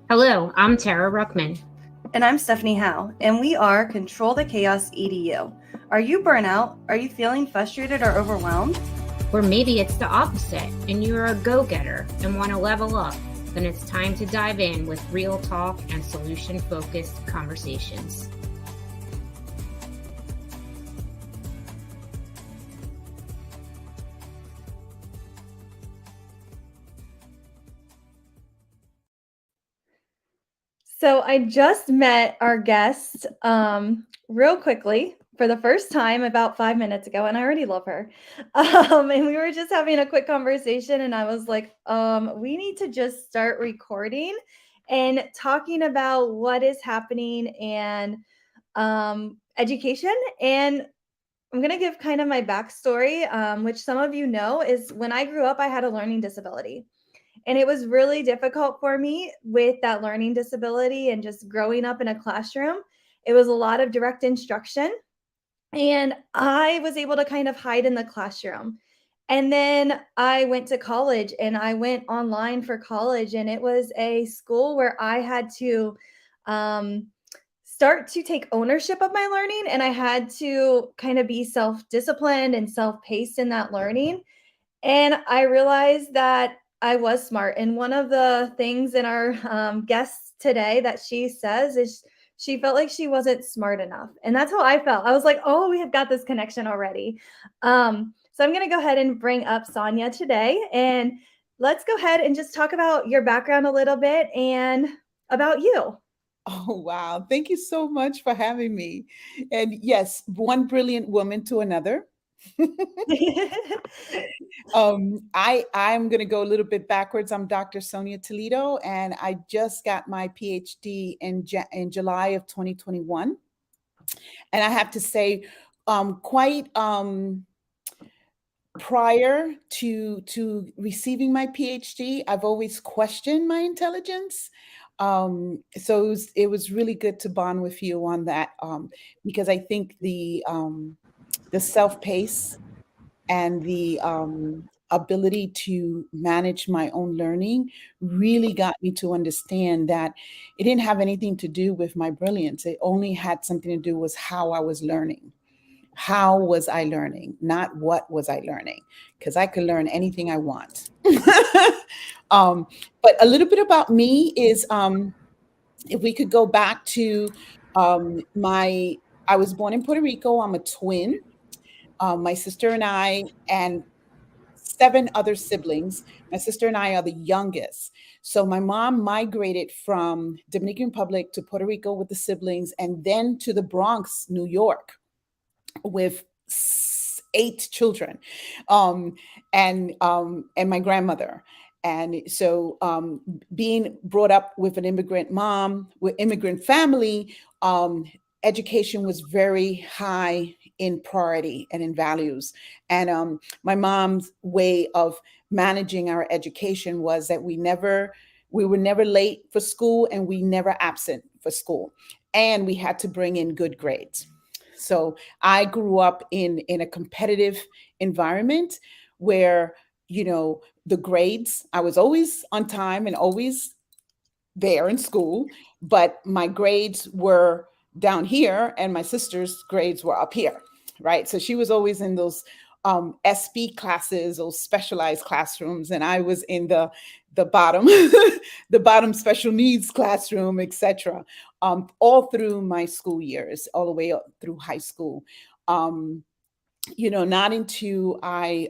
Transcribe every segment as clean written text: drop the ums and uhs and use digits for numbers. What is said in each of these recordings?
Hello, I'm Tara Ruckman. And I'm Stephanie Howe, and we are Control the Chaos EDU. Are you burnout? Are you feeling frustrated or overwhelmed? Or maybe it's the opposite and you're a go getter and want to level up. Then it's time to dive in with real talk and solution focused conversations. So I just met our guest real quickly for the first time about 5 minutes ago, and I already love her. And we were just having a quick conversation, and I was like, we need to just start recording and talking about what is happening and education. And I'm going to give kind of my backstory, which some of you know is when I grew up, I had a learning disability. And it was really difficult for me with that learning disability and just growing up in a classroom. It was a lot of direct instruction. And I was able to kind of hide in the classroom. And then I went to college and I went online for college. And it was a school where I had to start to take ownership of my learning. And I had to kind of be self disciplined and self paced in that learning. And I realized that I was smart. And one of the things in our guests today that she says is she felt like she wasn't smart enough. And that's how I felt. I was like, oh, we have got this connection already. So I'm going to go ahead and bring up Sonia today. And let's go ahead and just talk about your background a little bit and about you. Oh, wow. Thank you so much for having me. And yes, one brilliant woman to another. I'm going to go a little bit backwards. I'm Dr. Sonia Toledo, and I just got my PhD in July of 2021. And I have to say, quite prior to receiving my PhD, I've always questioned my intelligence. So it was really good to bond with you on that, because I think the self pace and the ability to manage my own learning really got me to understand that it didn't have anything to do with my brilliance. It only had something to do with how I was learning. How was I learning? Not what was I learning? Because I could learn anything I want. um, but a little bit about me is, if we could go back to I was born in Puerto Rico. I'm a twin. My sister and I, and seven other siblings. My sister and I are the youngest. So my mom migrated from Dominican Republic to Puerto Rico with the siblings, and then to the Bronx, New York, with eight children, um, and my grandmother. And so, being brought up with an immigrant mom, with immigrant family, education was very high in priority and in values. And my mom's way of managing our education was that we were never late for school, and we never absent for school, and we had to bring in good grades. So I grew up in a competitive environment where, the grades, I was always on time and always there in school, but my grades were down here and my sister's grades were up here, right? So she was always in those SB classes, those specialized classrooms, and I was in the bottom, the bottom special needs classroom, etc. All through my school years, all the way up through high school. Um, Not until I,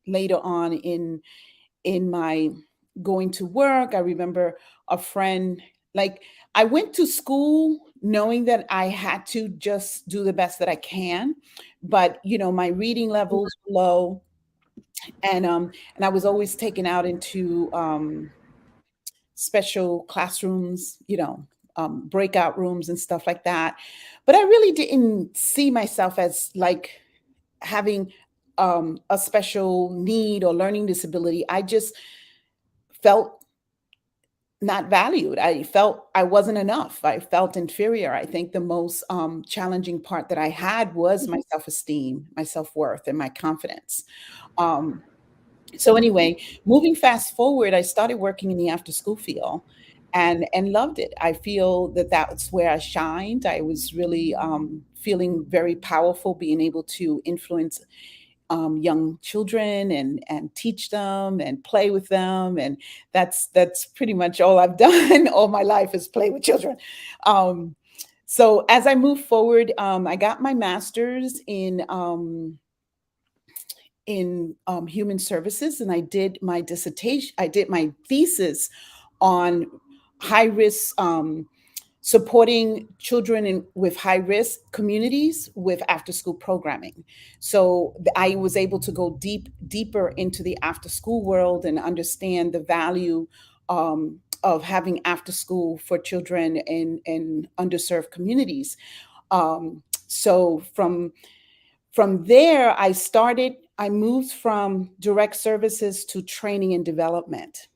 later on in my going to work, I remember a friend, like, I went to school knowing that I had to just do the best that I can, but my reading levels were low, and I was always taken out into special classrooms, breakout rooms and stuff like that. But I really didn't see myself as like having a special need or learning disability. I just felt not valued. I felt I wasn't enough. I felt inferior. I think the most challenging part that I had was my self esteem, my self worth, and my confidence. Um, so anyway, moving fast forward, I started working in the after school field, and loved it. I feel that that's where I shined. I was really feeling very powerful, being able to influence young children and teach them and play with them, and that's pretty much all I've done all my life is play with children. Um, so as I move forward, I got my master's in human services, and I did my dissertation. I did my thesis on high risk, supporting children with high risk communities with after school programming. So I was able to go deeper into the after school world and understand the value of having after school for children in underserved communities. So from there, I moved from direct services to training and development.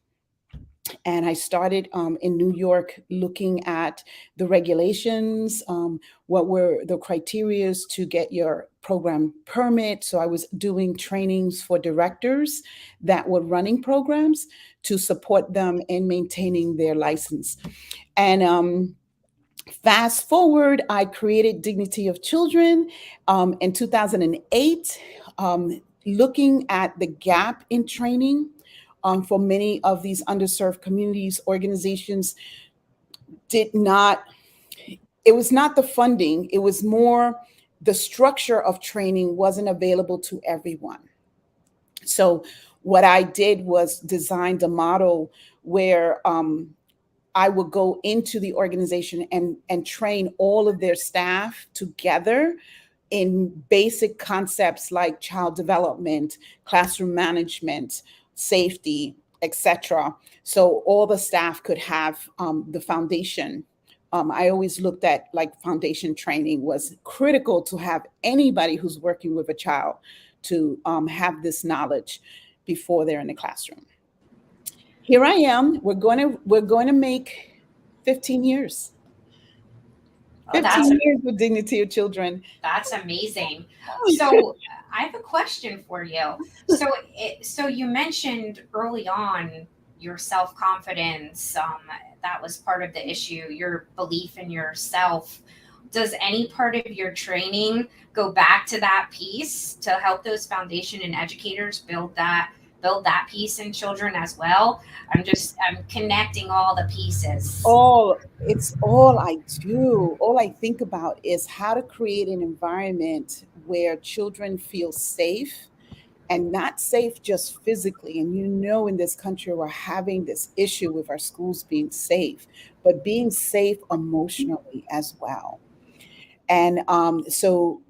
And I started in New York looking at the regulations, what were the criterias to get your program permit. So I was doing trainings for directors that were running programs to support them in maintaining their license. And fast forward, I created Dignity of Children in 2008, looking at the gap in training for many of these underserved communities. Organizations did not, it was not the funding, it was more the structure of training wasn't available to everyone. So what I did was designed a model where I would go into the organization and train all of their staff together in basic concepts like child development, classroom management, safety, etc. So all the staff could have the foundation. I always looked at like foundation training was critical to have anybody who's working with a child to have this knowledge before they're in the classroom. Here I am. We're going to make 15 years. Oh, 15 years with Dignity of Children. that's amazing. So I have a question for you. So you mentioned early on your self confidence. That was part of the issue. Your belief in yourself. Does any part of your training go back to that piece to help those foundation and educators build that piece in children as well? I'm connecting all the pieces. It's all I do. All I think about is how to create an environment where children feel safe, and not safe just physically. And in this country, we're having this issue with our schools being safe, but being safe emotionally as well. And so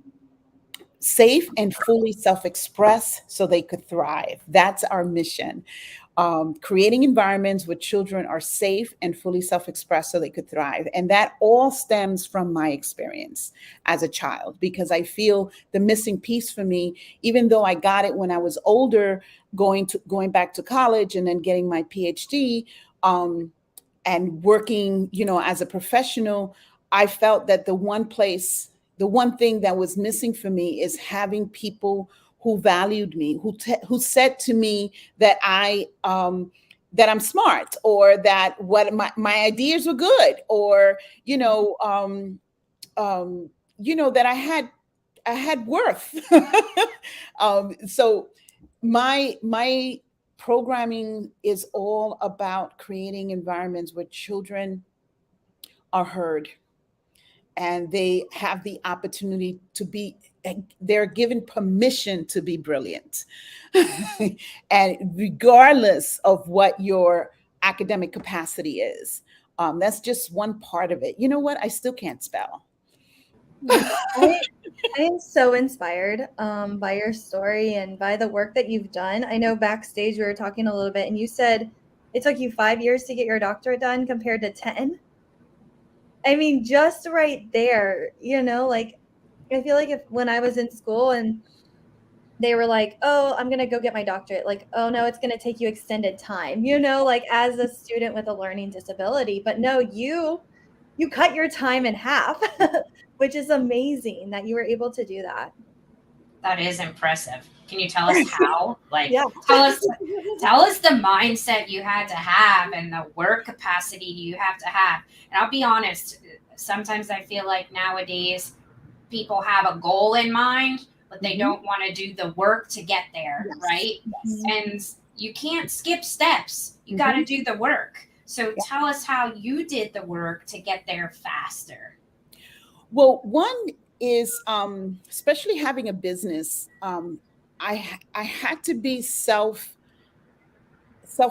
safe and fully self-express so they could thrive. That's our mission. Creating environments where children are safe and fully self-expressed so they could thrive. And that all stems from my experience as a child, because I feel the missing piece for me, even though I got it when I was older, going back to college and then getting my PhD, and working, as a professional, I felt that the one thing that was missing for me is having people who valued me, who said to me that that I'm smart, or that what my ideas were good, or that I had worth. So my programming is all about creating environments where children are heard and they have the opportunity to be, they're given permission to be brilliant. And regardless of what your academic capacity is, that's just one part of it. You know what? I still can't spell. I am so inspired by your story and by the work that you've done. I know backstage we were talking a little bit, and you said it took you 5 years to get your doctorate done compared to 10. I mean, just right there, like, I feel like when I was in school and they were like, oh, I'm going to go get my doctorate, like, oh no, it's going to take you extended time, like as a student with a learning disability. But no, you cut your time in half, which is amazing that you were able to do that. That is impressive. Can you tell us how? Like, Yeah. tell us the mindset you had to have and the work capacity you have to have. And I'll be honest, sometimes I feel like nowadays people have a goal in mind, but they don't want to do the work to get there, right? And you can't skip steps. You got to do the work. So tell us how you did the work to get there faster. Well, one is especially having a business. I had to be self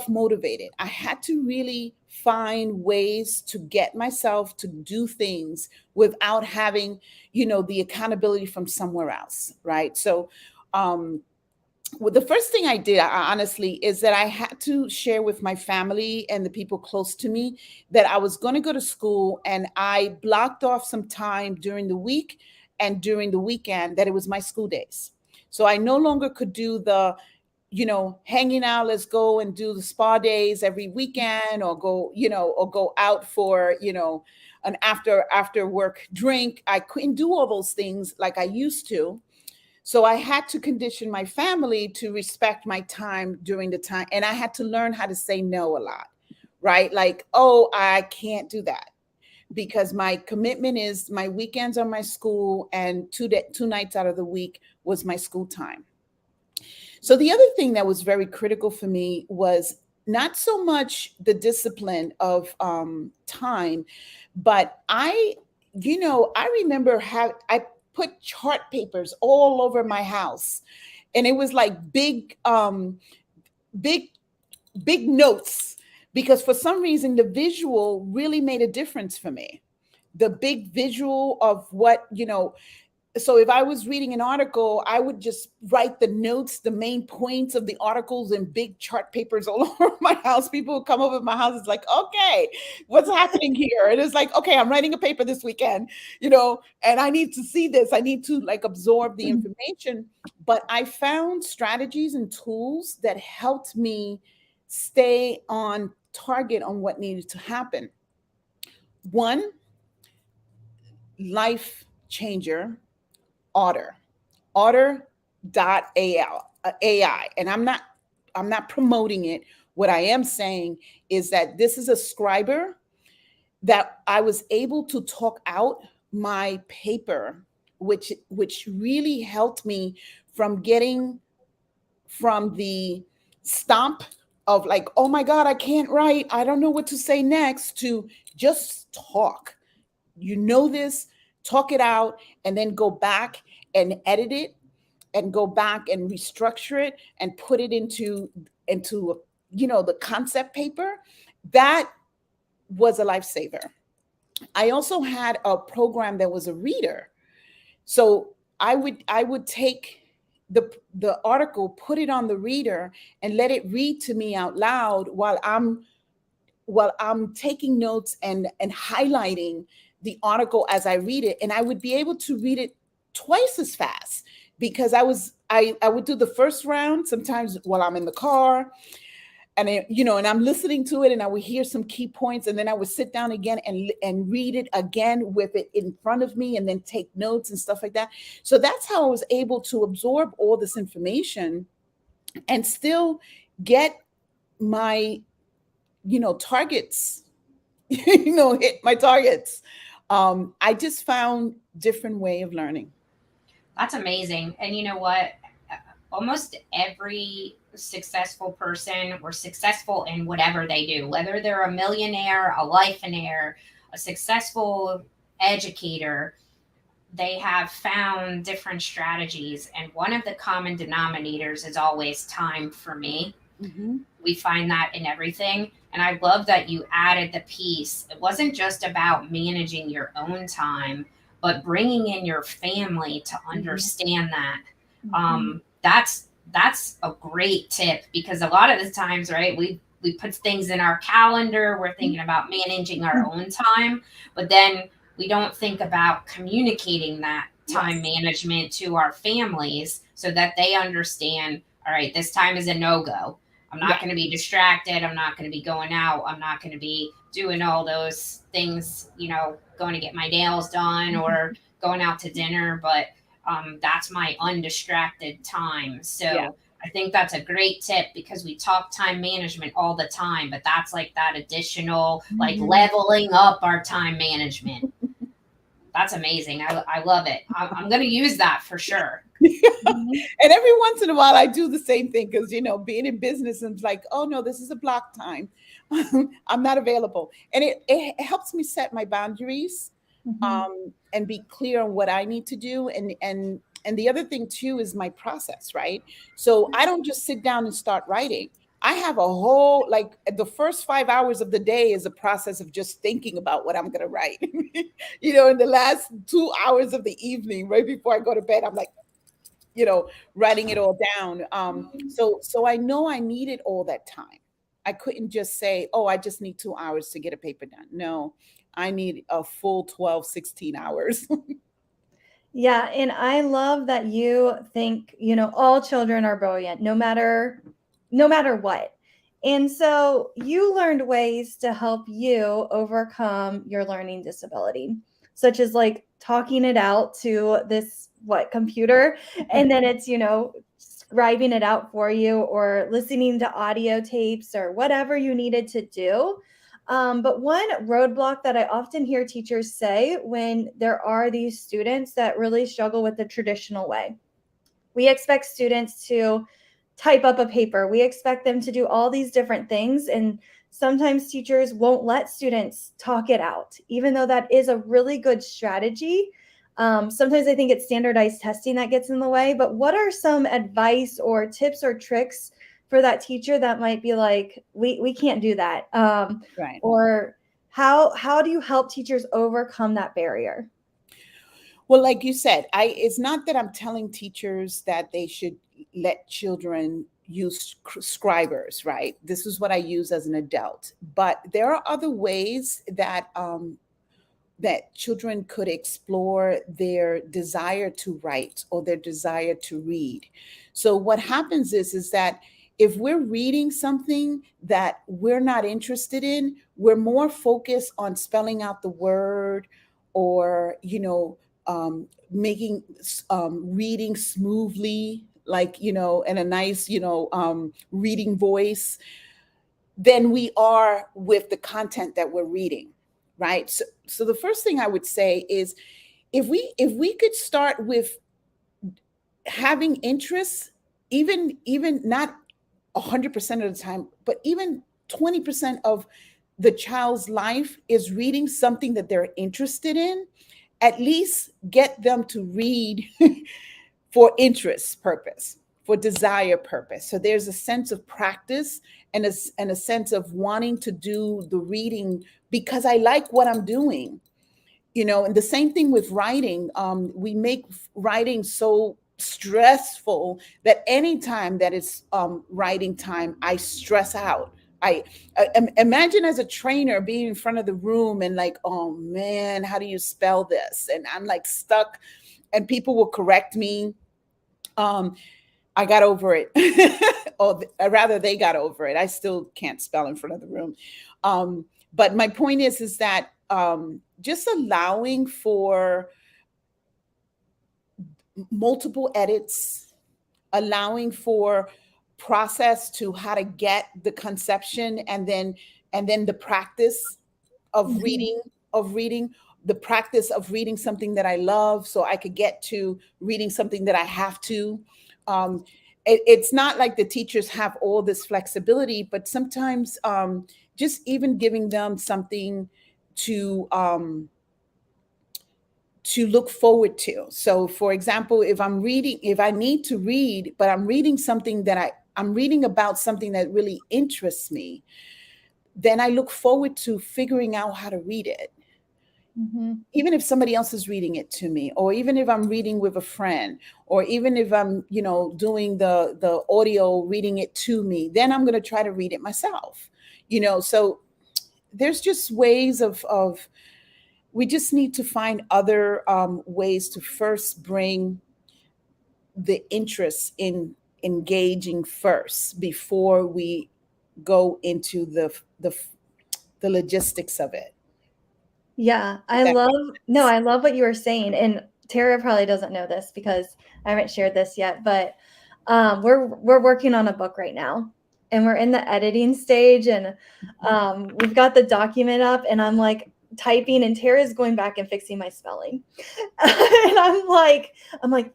motivated. I had to really find ways to get myself to do things without having, the accountability from somewhere else, right? So, well, the first thing I did, honestly, is that I had to share with my family and the people close to me that I was going to go to school, and I blocked off some time during the week and during the weekend that it was my school days. So I no longer could do the, hanging out, let's go and do the spa days every weekend, or go out for, an after work drink. I couldn't do all those things like I used to. So I had to condition my family to respect my time during the time. And I had to learn how to say no a lot, right? Like, oh, I can't do that because my commitment is my weekends are my school, and two nights out of the week was my school time. So the other thing that was very critical for me was not so much the discipline of time, but I remember how I put chart papers all over my house, and it was like big, big notes, because for some reason the visual really made a difference for me. The big visual of what, so if I was reading an article, I would just write the notes, the main points of the articles in big chart papers all over my house. People would come over to my house. It's like, okay, what's happening here? And it's like, okay, I'm writing a paper this weekend, and I need to see this. I need to like absorb the information. But I found strategies and tools that helped me stay on target on what needed to happen. One, life changer, Otter, Otter.ai. And I'm not promoting it. What I am saying is that this is a scriber that I was able to talk out my paper, which really helped me from getting from the stomp of like, oh my God, I can't write, I don't know what to say next, to just talk. This, talk it out, and then go back and edit it, and go back and restructure it and put it into the concept paper. That was a lifesaver. I also had a program that was a reader. So I would take the article, put it on the reader, and let it read to me out loud while I'm taking notes and highlighting the article as I read it. And I would be able to read it twice as fast, because I would do the first round sometimes while I'm in the car, and I'm listening to it, and I would hear some key points, and then I would sit down again and read it again with it in front of me, and then take notes and stuff like that. So that's how I was able to absorb all this information and still get my targets, hit my targets. I just found different way of learning. That's amazing. And you know what? Almost every successful person or successful in whatever they do, whether they're a millionaire, a lifeonaire, a successful educator, they have found different strategies. And one of the common denominators is always time for me. Mm-hmm. We find that in everything. And I love that you added the piece. It wasn't just about managing your own time, but bringing in your family to understand that. That's a great tip, because a lot of the times, right, we put things in our calendar. We're thinking about managing our own time, but then we don't think about communicating that time management to our families so that they understand, all right, this time is a no-go. I'm not going to be distracted. I'm not going to be going out. I'm not going to be doing all those things, going to get my nails done or going out to dinner. But That's my undistracted time. Yeah. So I think that's a great tip because we talk time management all the time, but that's like that additional, like Mhm. leveling up our time management. That's amazing. I love it. I'm going to use that for sure. Mhm. And every once in a while, I do the same thing because, being in business, and it's like, oh no, this is a block time. I'm not available. And it helps me set my boundaries, Mhm. and be clear on what I need to do. And the other thing too is my process, right? So I don't just sit down and start writing. I have a whole, like, the first 5 hours of the day is a process of just thinking about what I'm going to write. In the last 2 hours of the evening, right before I go to bed, I'm like, writing it all down. So I know I needed all that time. I couldn't just say, oh, I just need 2 hours to get a paper done. No, I need a full 12, 16 hours. Yeah, and I love that you think, all children are brilliant, no matter what. And so you learned ways to help you overcome your learning disability, such as like talking it out to this computer, and then it's, scribing it out for you or listening to audio tapes or whatever you needed to do. But one roadblock that I often hear teachers say when there are these students that really struggle with the traditional way, we expect students to type up a paper, we expect them to do all these different things. And sometimes teachers won't let students talk it out, even though that is a really good strategy. Sometimes I think it's standardized testing that gets in the way. But what are some advice or tips or tricks for that teacher that might be like, we can't do that? Right. Or how do you help teachers overcome that barrier? Well, like you said, it's not that I'm telling teachers that they should let children use scribers, right? This is what I use as an adult. But there are other ways that children could explore their desire to write or their desire to read. So what happens is that if we're reading something that we're not interested in, we're more focused on spelling out the word, or making reading smoothly, like, in a nice, reading voice, than we are with the content that we're reading, right? So the first thing I would say is, if we could start with having interests, even not 100% of the time, but even 20% of the child's life is reading something that they're interested in, at least get them to read for interest purpose, for desire purpose. So there's a sense of practice, and a sense of wanting to do the reading because I like what I'm doing. And the same thing with writing. We make writing so stressful that anytime that it's writing time, I stress out. I imagine as a trainer being in front of the room and like, oh man, how do you spell this? And I'm like stuck, and people will correct me. um, I got over it. Or rather, they got over it. I still can't spell in front of the room. But my point is that just allowing for multiple edits, allowing for process to how to get the conception, and then the practice of Mhm. reading the practice of reading something that I love, so I could get to reading something that I have to. um, it's not like the teachers have all this flexibility, but sometimes just even giving them something to look forward to. So for example, if I need to read, but I'm reading something that I'm reading about something that really interests me, then I look forward to figuring out how to read it, Mhm. even if somebody else is reading it to me, or even if I'm reading with a friend, or even if I'm doing the audio reading it to me, then I'm going to try to read it myself. So there's just ways of we just need to find other ways to first bring the interest in engaging first before we go into the logistics of it. Yeah, If I that love makes no, sense. I love what you were saying. And Tara probably doesn't know this because I haven't shared this yet, but we're working on a book right now, and we're in the editing stage, and we've got the document up, and I'm like typing, and Tara's going back and fixing my spelling, and I'm like,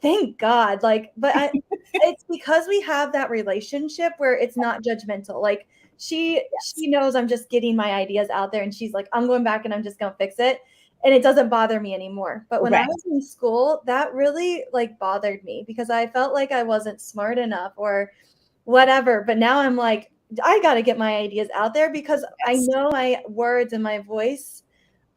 thank God, like, but it's because we have that relationship where it's not judgmental, like. She knows I'm just getting my ideas out there, and she's like, I'm going back and I'm just gonna fix it, and it doesn't bother me anymore. But when I was in school, that really like bothered me because I felt like I wasn't smart enough or whatever. But now I'm like, I got to get my ideas out there because I know my words and my voice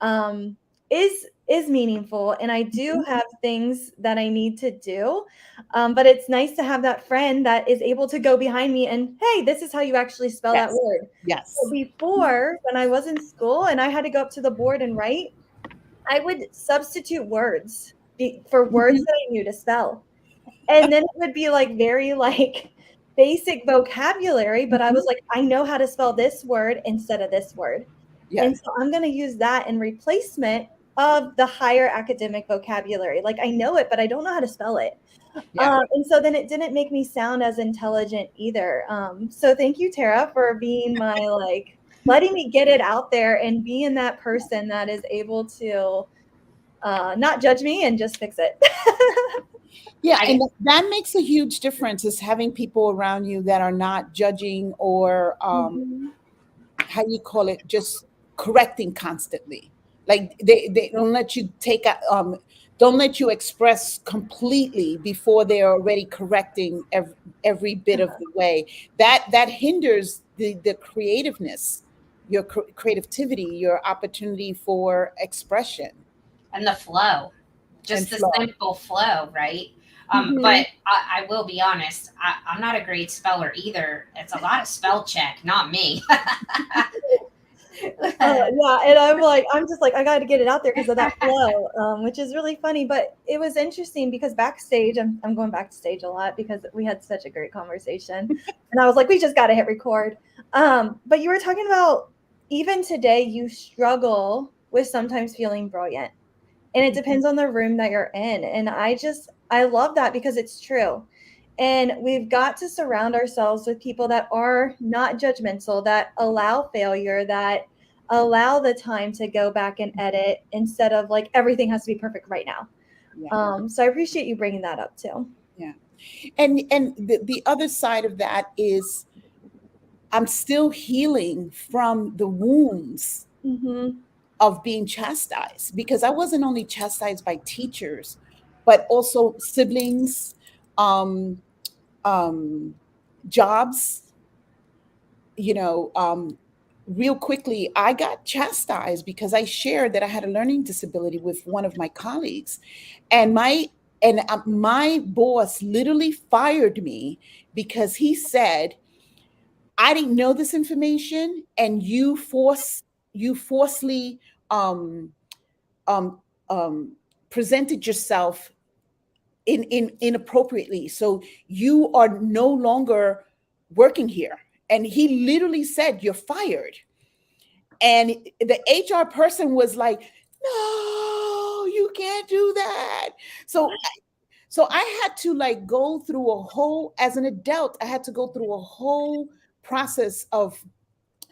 um, is meaningful, and I do have things that I need to do. But it's nice to have that friend that is able to go behind me and, hey, this is how you actually spell that word. Yes. So before, when I was in school and I had to go up to the board and write, I would substitute words for words that I knew to spell. And then it would be like very like basic vocabulary, but I was like, I know how to spell this word instead of this word. And so I'm going to use that in replacement of the higher academic vocabulary. Like I know it, but I don't know how to spell it. And so then it didn't make me sound as intelligent either. So thank you, Tara, for being my like letting me get it out there and being that person that is able to not judge me and just fix it. Yeah, and that makes a huge difference, is having people around you that are not judging or how you call it, just correcting constantly. Like they don't let you take don't let you express completely before they're already correcting every bit of the way. That hinders the creativeness, your creativity, your opportunity for expression. And the flow, just And the simple flow, right? But I will be honest, I'm not a great speller either. It's a lot of spell check, not me. Yeah, and I'm just like, I got to get it out there because of that flow, which is really funny. But it was interesting because backstage, I'm going backstage a lot because we had such a great conversation, and I was like, we just got to hit record. But you were talking about even today, you struggle with sometimes feeling brilliant, and it depends on the room that you're in. And I love that because it's true. And we've got to surround ourselves with people that are not judgmental, that allow failure, that allow the time to go back and edit instead of like everything has to be perfect right now. So I appreciate you bringing that up too. Yeah. And the other side of that is I'm still healing from the wounds of being chastised, because I wasn't only chastised by teachers, but also siblings, jobs, real quickly, I got chastised because I shared that I had a learning disability with one of my colleagues, and my boss literally fired me because he said, I didn't know this information, and you forcefully um, um, presented yourself inappropriately. So you are no longer working here. And he literally said, you're fired. And the HR person was like, no, you can't do that. So I had to like go through a whole, as an adult, I had to go through a whole process of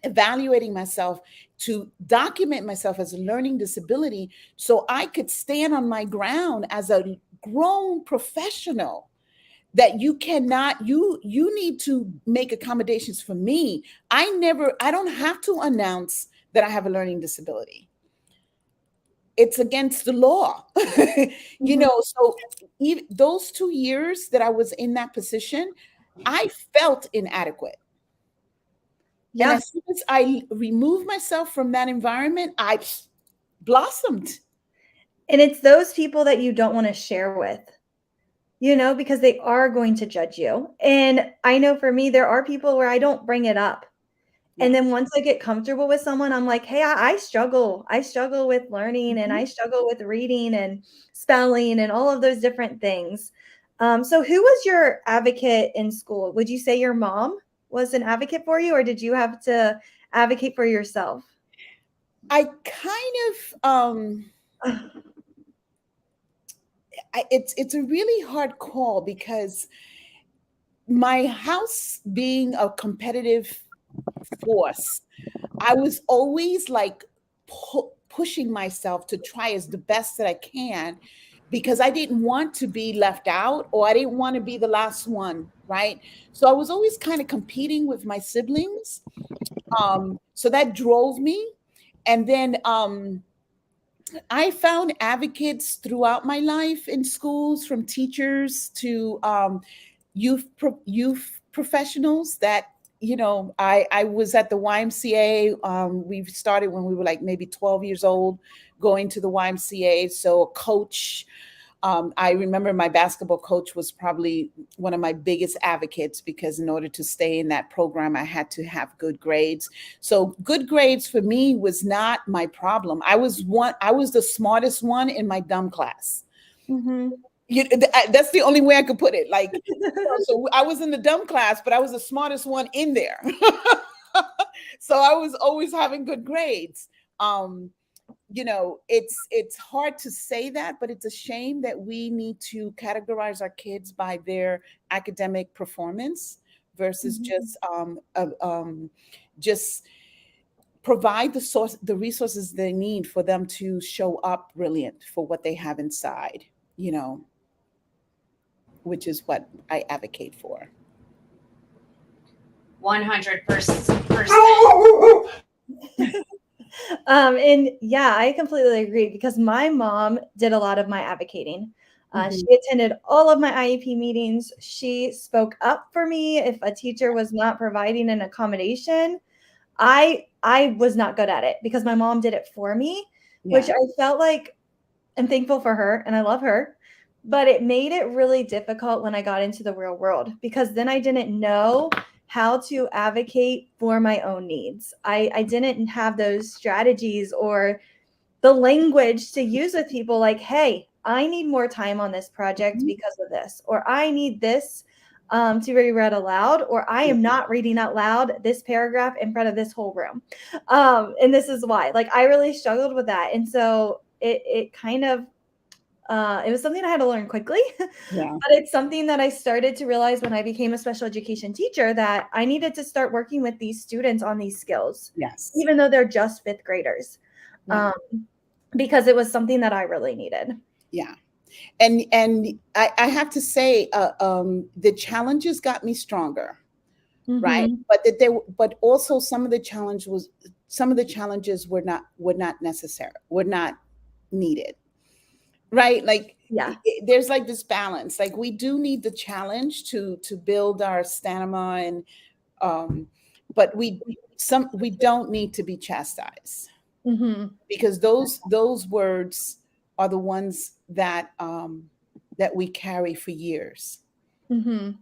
evaluating myself to document myself as a learning disability so I could stand on my ground as a grown professional, that you need to make accommodations for me. I don't have to announce that I have a learning disability. It's against the law. So even those 2 years that I was in that position, I felt inadequate. And as soon as I removed myself from that environment, I blossomed. And it's those people that you don't want to share with, because they are going to judge you. And I know for me, there are people where I don't bring it up. And then once I get comfortable with someone, I'm like, hey, I struggle. I struggle with learning, and I struggle with reading and spelling and all of those different things. So who was your advocate in school? Would you say your mom was an advocate for you, or did you have to advocate for yourself? I kind of, it's a really hard call because my house being a competitive force, I was always like pushing myself to try as the best that I can because I didn't want to be left out or I didn't want to be the last one, right? So I was always kind of competing with my siblings. So that drove me. And then I found advocates throughout my life in schools, from teachers to youth professionals that I was at the YMCA. We started when we were like maybe 12 years old, going to the YMCA. So a coach, I remember my basketball coach was probably one of my biggest advocates because in order to stay in that program, I had to have good grades. So good grades for me was not my problem. I was the smartest one in my dumb class. Mm-hmm. That's the only way I could put it. Like, so I was in the dumb class, but I was the smartest one in there. So I was always having good grades. It's hard to say that, but it's a shame that we need to categorize our kids by their academic performance versus just provide the resources they need for them to show up brilliant for what they have inside, which is what I advocate for. 100%. And yeah, I completely agree because my mom did a lot of my advocating. She attended all of my IEP meetings. She spoke up for me if a teacher was not providing an accommodation. I was not good at it because my mom did it for me, which Yeah. I felt like I'm thankful for her and I love her. But it made it really difficult when I got into the real world because then I didn't know how to advocate for my own needs. I didn't have those strategies or the language to use with people like, hey, I need more time on this project because of this, or I need this to be read aloud, or I am not reading out loud this paragraph in front of this whole room. And this is why. Like, I really struggled with that. And so it kind of, it was something I had to learn quickly, Yeah. but it's something that I started to realize when I became a special education teacher that I needed to start working with these students on these skills, Yes. even though they're just fifth graders, Yeah. because it was something that I really needed. Yeah. And I have to say, the challenges got me stronger, right? But also some of the challenges were not necessary, were not needed, right? Like, Yeah. there's like this balance. Like, we do need the challenge to build our stamina, and but we don't need to be chastised, because those words are the ones that we carry for years. And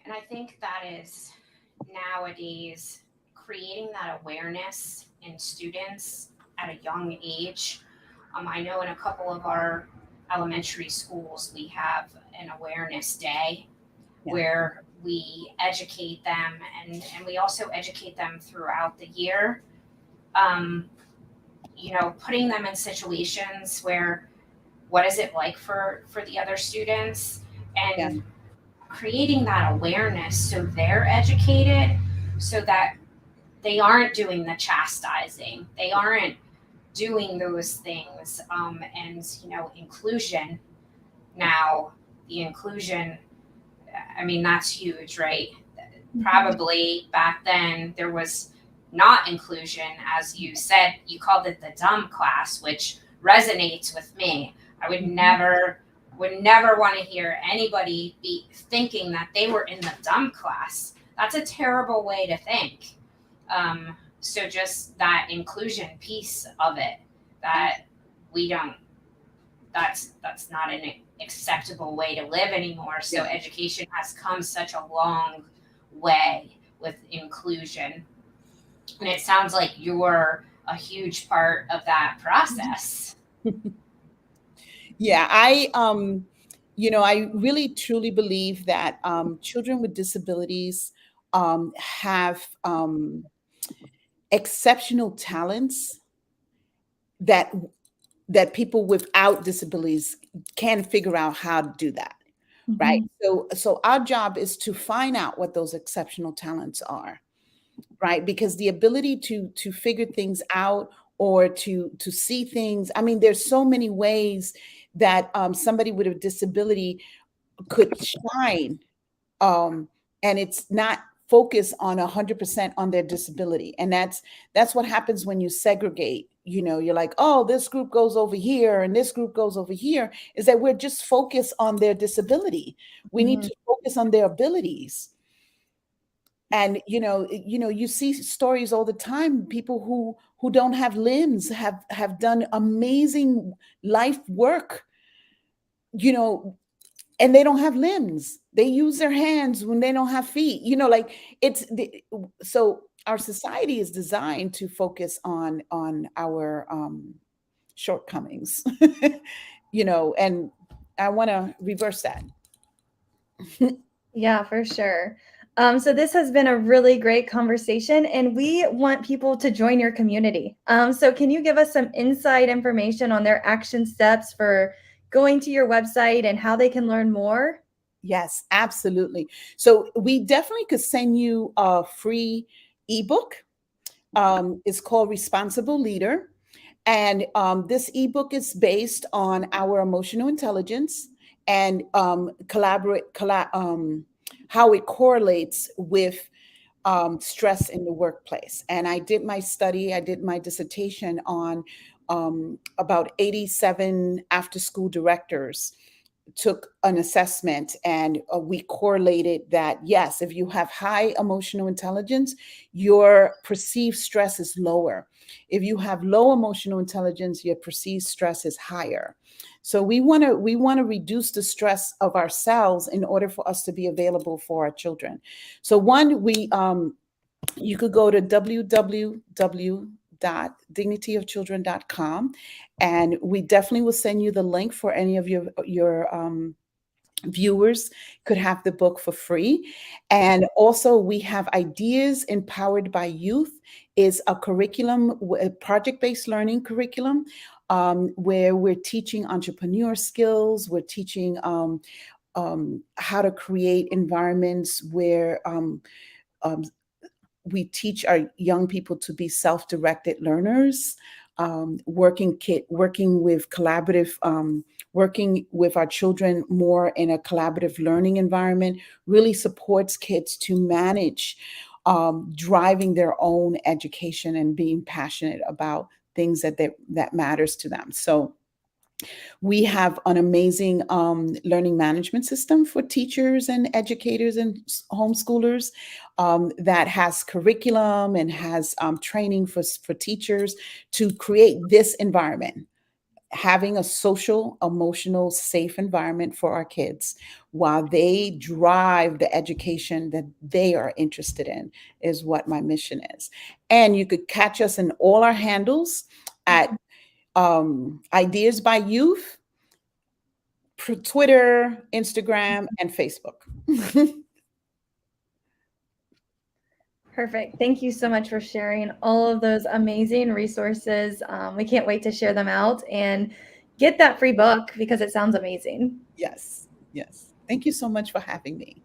I think that is nowadays creating that awareness in students at a young age. I know in a couple of our elementary schools, we have an awareness day where we educate them, and we also educate them throughout the year. Um, putting them in situations where what is it like for the other students, Yeah. and creating that awareness so they're educated, so that they aren't doing the chastising, they aren't doing those things. And inclusion, now the inclusion, I mean, that's huge, right? Probably back then there was not inclusion, as you said, you called it the dumb class, which resonates with me. I would never want to hear anybody be thinking that they were in the dumb class. That's a terrible way to think. So just that inclusion piece of it, that we don't, that's not an acceptable way to live anymore. So education has come such a long way with inclusion. And it sounds like you're a huge part of that process. Yeah, I really truly believe that children with disabilities have exceptional talents that that people without disabilities can figure out how to do that. Right. So our job is to find out what those exceptional talents are, right? Because the ability to figure things out or to see things, I mean, there's so many ways that somebody with a disability could shine, and it's not focused on 100% on their disability. And that's what happens when you segregate. You know, you're like, oh, this group goes over here and this group goes over here, is that we're just focused on their disability. We need to focus on their abilities. And you see stories all the time, people who don't have limbs have done amazing life work, and they don't have limbs. They use their hands when they don't have feet. So our society is designed to focus on our shortcomings, and I want to reverse that. Yeah, for sure. So this has been a really great conversation, and we want people to join your community. So can you give us some inside information on their action steps for going to your website and how they can learn more? Yes, absolutely. So we definitely could send you a free ebook. It's called Responsible Leader. And this ebook is based on our emotional intelligence and how it correlates with stress in the workplace. And I did my dissertation on about 87 after-school directors took an assessment, and we correlated that, yes, if you have high emotional intelligence, your perceived stress is lower. If you have low emotional intelligence, your perceived stress is higher. So we want to reduce the stress of ourselves in order for us to be available for our children. So you could go to www.dignityofchildren.com, and we definitely will send you the link for any of your viewers could have the book for free. And also we have Ideas Empowered by Youth, is a curriculum, a project-based learning curriculum, where we're teaching entrepreneur skills. We're teaching how to create environments where we teach our young people to be self-directed learners, working with our children more in a collaborative learning environment, really supports kids to manage driving their own education and being passionate about things that matters to them. So we have an amazing learning management system for teachers and educators and homeschoolers that has curriculum and has training for teachers to create this environment, having a social, emotional, safe environment for our kids while they drive the education that they are interested in, is what my mission is. And you could catch us in all our handles at Ideas by Youth, Twitter, Instagram, and Facebook. Perfect. Thank you so much for sharing all of those amazing resources. We can't wait to share them out and get that free book because it sounds amazing. Yes. Thank you so much for having me.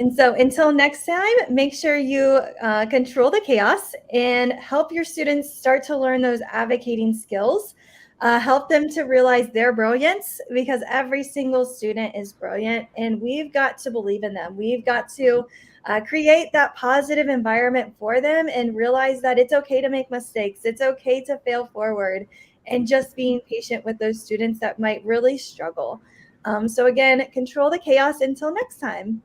And so until next time, make sure you control the chaos and help your students start to learn those advocating skills. Help them to realize their brilliance, because every single student is brilliant, and we've got to believe in them. We've got to create that positive environment for them and realize that it's okay to make mistakes. It's okay to fail forward, and just being patient with those students that might really struggle. So again, control the chaos until next time.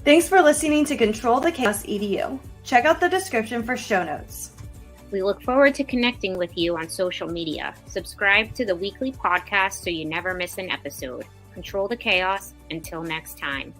Thanks for listening to Control the Chaos EDU. Check out the description for show notes. We look forward to connecting with you on social media. Subscribe to the weekly podcast so you never miss an episode. Control the chaos. Until next time.